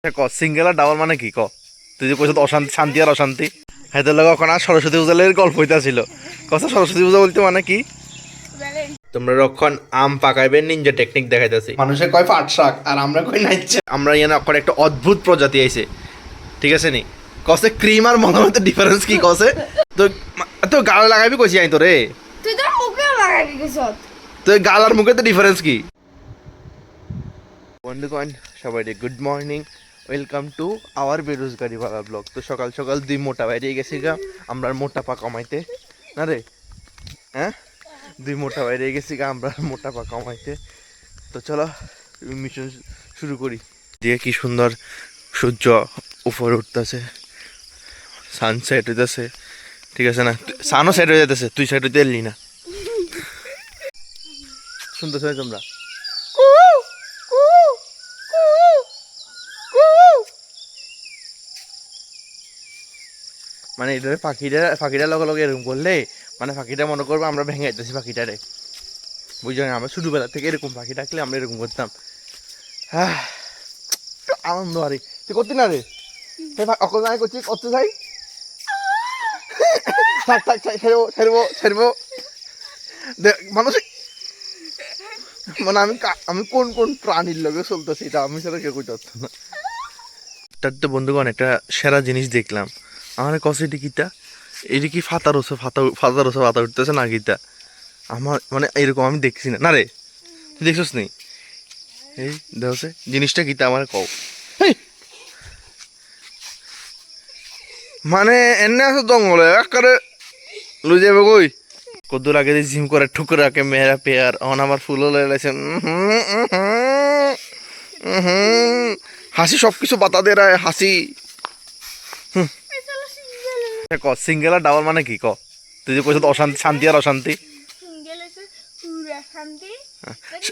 Single আর double মানে কি ক? তুই যে কইছ অশান্তি, শান্তি আর অশান্তি। হাইদের লগে ওখানে সরস্বতী পূজার গল্প হইতাছিল। কথা সরস্বতী পূজা বলতে মানে কি? তোমরা রক্ষণ আম পাকাইবেন নিনজা টেকনিক দেখাইতেছি। মানুষে কয় পাট শাক আর আমরা কই নাইচ্ছে। আমরা ইয়ান এখন একটা অদ্ভুত প্রজাতি আইছে, ঠিক আছে নি? কসে ক্রিম আর মনের মধ্যে ডিফারেন্স কি কসে? তো তো গাল লাগাইবি কইছি আই তোরে। তুই তো মুখে লাগাবি কইছত। তো গাল আর মুখে তো ডিফারেন্স কি? বন্ধুগণ সবাই good morning, welcome to our বেরোজগারি ভাড়া ব্লগ। তো সকাল সকাল দুই মোটা বাইরে গেছি গা আমরা মোটা পা কমাইতে, না রে? হ্যাঁ, দুই মোটা বাইরে গেছি গা আমরা মোটা পা কমাইতে। তো চলো মিশন শুরু করি। দিয়ে কি সুন্দর সূর্য উপরে উঠতেছে, সানসেট হইতেছে, ঠিক আছে না? সানও সেট হয়ে যেতেছে, তুই সেট হইতে এলি না। শুনতেছ তোমরা? মানে এটা পাখিটা লগে লগে এরকম করলে মানে পাখিটা মনে করবো আমরা ভেঙে যেতেছি পাখিটারে, বুঝছো না? আমরা ছোটবেলা থেকে এরকম পাখি ডাকলে আমরা এরকম করতাম। হ্যাঁ, আনন্দ আরে। তুই করতি না রে? অকল নাই করছি, করতে চাই। থাক থাক ছেড়বো ছেড়বো ছেড়বো। মানুষ মানে আমি কোন কোন প্রাণীর লগে চলতেছি এটা আমি ছাড়া কেউ করতে পারতো না। তার তো বন্ধুগণ একটা সেরা জিনিস দেখলাম। আমার কসে টিকিটটা এটা কি ফাতা উঠতেছে না গীতা? আমার মানে এরকম আমি দেখছি না, না রে? তুই দেখছিস নি? এই দেখছে জিনিসটা গীতা আমার কও। মানে এনে আছে জঙ্গলে একেবারে লই যাবে কই? কদ্দুর আগে দিয়ে জিম করে ঠুকরাকে মেয়েরা পেয়ার অন আমার ফুলও লেগেছে। হাসি সবকিছু বাতা দে রায় হাসি। ক সিঙ্গেল আর ডাবল মানে কি ক? তুই যে কইছ অশান্তি, শান্তি আর অশান্তি। সিঙ্গেল হইছে পুরা শান্তি।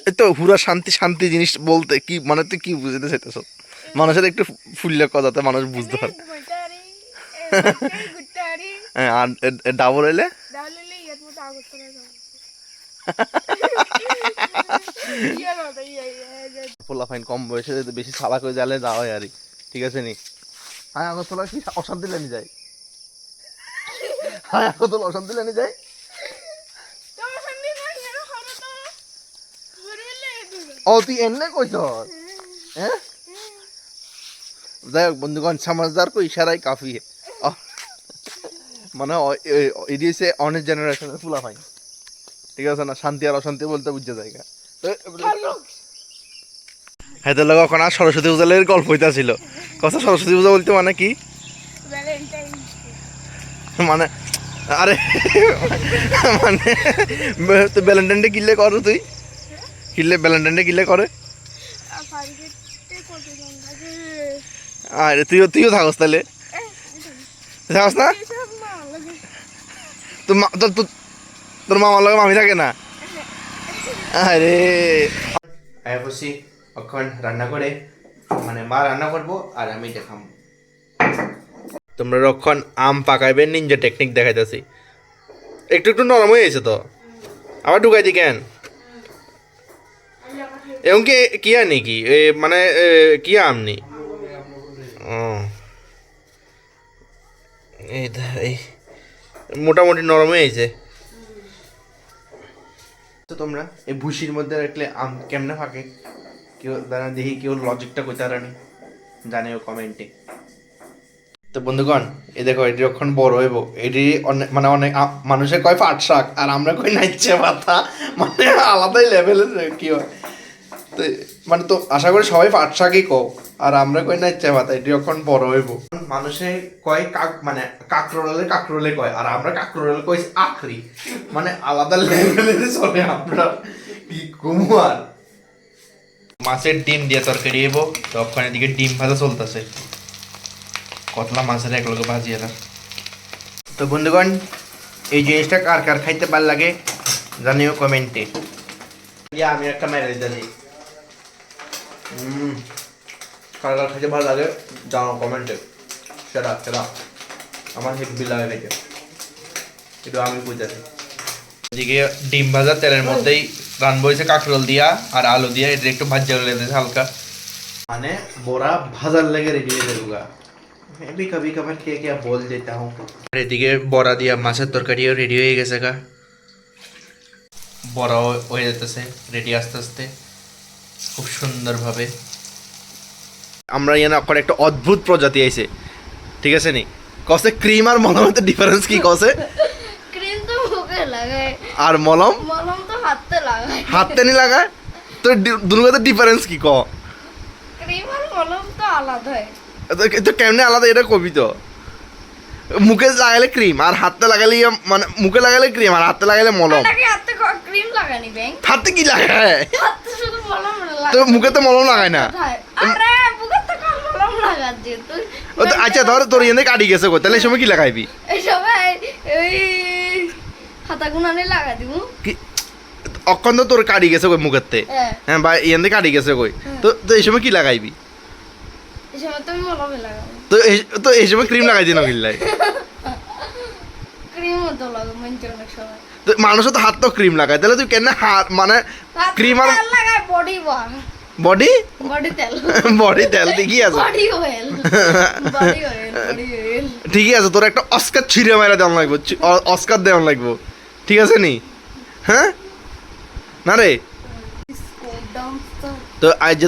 এই তো হুরা শান্তি, শান্তি জিনিস বলতে কি মানে তুই কি বুঝতে চাইতেছ? মানুষের একটু ফুললে কথাতে মানুষ বুঝতে পারে। হ্যাঁ, আর ডাবল হইলে ডাবলে ইয়ার মতো আগত করে যাও। পোলা ফাইন কম বয়সে যদি বেশি সালা করে জ্বালে যাওয়া হয় আর কি, ঠিক আছে নি? হ্যাঁ, আগরতলা কি অশান্তি লেনে যায়? হ্যাঁ, আগরতলা অশান্তি লেনে যায়। ও তুই এনে কইছ? হ্যাঁ, যাই হোক বন্ধুগণ, সমাজদার কো ইশারাই কাফি হে। মানে এটি হচ্ছে অনেক জেনারেশনের ফুলা ফাইন, ঠিক আছে না? শান্তি আর অশান্তি বলতে বুঝতে জায়গা। হাইদের লগে ওখানে সরস্বতী পূজার গল্প হইতাছিল। কথা সরস্বতী পূজা বলতে মানে কি? মানে আরে মানে তুই ভ্যালেন্টাইন ডে কিনলে করো? তুই কিনলে ভ্যালেন্টাইন ডে কিনলে করে? আরে তুইও থাকস তাহলে? থাকস না? তোর মামার লগে মামি থাকে না? আরে আয় বসি এখন রান্না করে, মানে মা রান্না করবো আর আমি দেখাম। তোমরা রক্ষণ আম পাকাইবেন নিনজা টেকনিক দেখাইতেছি। একটু একটু নরম হয়ে গেছে তো, আবার ঢুকাই দি কেন? এবং কি আনি কি মানে কি আমনি? ও এই মোটামুটি নরম হয়ে গেছে। তো তোমরা এই ভুসির মধ্যে রাখলে আম কেমনে ফাঁকে? কেউ দাঁড়া দেখি, কেউ লজিকটা কইতে পারেনি, জানিও কমেন্টে। তো বন্ধুগণ এই দেখো এটি যখন বড় হইব এটি মানে অনেক মানুষে কয় পাট শাক আর আমরা কই নাইচ্ছে পাতা, মানে আলাদাই লেভেলের কি হয়। তো মানে তো আশা করি সবাই পাট শাকই কও আর আমরা কই নাইচ্ছে পাতা। এটি যখন বড় হইব মানুষে কয় মানে কাকরোলে কয় আর আমরা কাকরোলে কই আখরি, মানে আলাদা লেভেলের চলে। আমরা কি কুমার মাছের ডিম দিয়ে তরকারি হইব, তখন এদিকে ডিম ভাজা চলতেছে, কতলা মাছের এক লগে ভাজি এলাম। তো বন্ধুগণ এই জিনিসটা কার কার খাইতে ভালো লাগে জানিও কমেন্টে। আমি একটা মেরে দিতেছি, কার কার খাইতে ভালো লাগে জানো কমেন্টে। সেটা আমার হেভি লাগে খাইতে, কিন্তু আমি বুঝাচ্ছি। এদিকে ডিম ভাজা তেলের মধ্যেই রানবো হয়েছে কাঁকরোল দিয়া আর আলু দিয়া, এটা একটু ভাজা লেগেছে হালকা। মানে বড়া ভাজার লেগে রেডি হয়ে যাবো। मैं भी कभी कभार क्या क्या बोल देता हूँ। এদিকে বড়া দিয়া মাছের তরকারিও রেডি হয়ে গেছে গা, বড়াও হয়ে যেতেছে রেডি আস্তে আস্তে খুব সুন্দরভাবে। আমরা এখানে এখন একটা অদ্ভুত প্রজাতি আইছে, ঠিক আছে নি? কসে ক্রিম আর মলমের ডিফারেন্স কি কসে? ক্রিম তো মুখে লাগায়, আর মলম মলম তো হাতে লাগায়। হাতে নি লাগায়, তো দুটোর ডিফারেন্স কি ক? ক্রিম আর মলম তো আলাদা হয়। তো কেমনে আলাদা এটা কবি তো? মুখে লাগালে ক্রিম আর হাতে লাগালে মানে মুখে লাগালে ক্রিম আর হাতে লাগালে মলম। নাকি হাতে ক্রিম লাগানি ব্যাং? হাতে কি লাগায়? হাতে শুধু মলম তো লাগায়। মুখে তো মলম লাগায় না। আরে মুখে তো কোন মলম লাগাচ্ছে তুই? ও তো আচ্ছা ধর তোর এনে কাটি গেছে কই, তাহলে এই সময় কি লাগাইবি? এই সবাই ওই হাতা গুনানি লাগা দিমু। কি অক্ষণ তো তোর কাটি গেছে কই মুখেতে, হ্যাঁ, হ্যাঁ বা এনে কাটি গেছে কই, তো তো এই সময় কি লাগাইবি? এই সময় তুমি মলমে লাগাবো। তো এই সময় ক্রিম লাগাই দিন কিল্লাই। ক্রিমও তো লাগাবো মঞ্চে অনেক সময়। তো মানুষও তো হাত তো ক্রিম লাগায়, তাহলে তুই কেন হাত মানে ক্রিম আর তেল লাগায় বডি ওয়াশ, বডি বডি তেল, বডি তেল ঠিকই আছে, body oil, body oil, body oil. ঠিকই আছে। তোর একটা অস্কার ছিঁড়ে মেরা দেওয়া লাগবে, অস্কার দেওয়া লাগবে, ঠিক আছে নি? হ্যাঁ না রে? তো আজ যে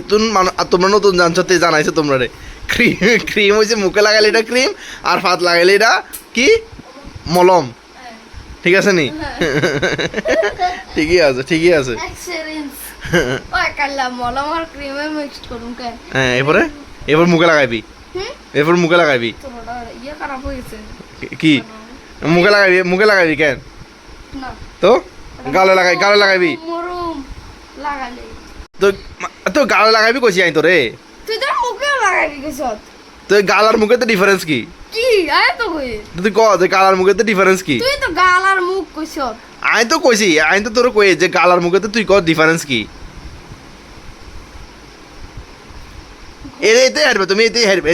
তোমরা নতুন জানছো তে জানাইছো তোমরা রে, ক্রিম ক্রিম হয়েছে মুখে লাগাইলে এটা ক্রিম আর হাত লাগাইলে এটা কি মলম, ঠিক আছে নি? ঠিকই আছে, ঠিকই আছে। এক্সপেরিয়েন্স ওই কাল্লা মলম আর ক্রিমে মিক্সড করুম কেন? হ্যাঁ এবার মুখে লাগাইবি, হুম, এরপর মুখে লাগাইবি তোরটা ইয়ে খারাপ হয়েছে কি? মুখে লাগাইবি কেন? না তো গালে লাগাইবি মরুম লাগালে তো তো গালে লাগাইবি কইছি আই তোরে। তুই তো মুখে লাগাবি কিছু তো গাল আর মুখে তো ডিফারেন্স কি? কি আয় তো কই তুই ক যে গাল আর মুখে তো ডিফারেন্স কি? তুই তো গাল আর মুখ কইছ আই তো কইছি, আই তো তোর কই যে গাল আর মুখে তো তুই ক ডিফারেন্স কি? এতে হারবে তুমি, এতে হারবে।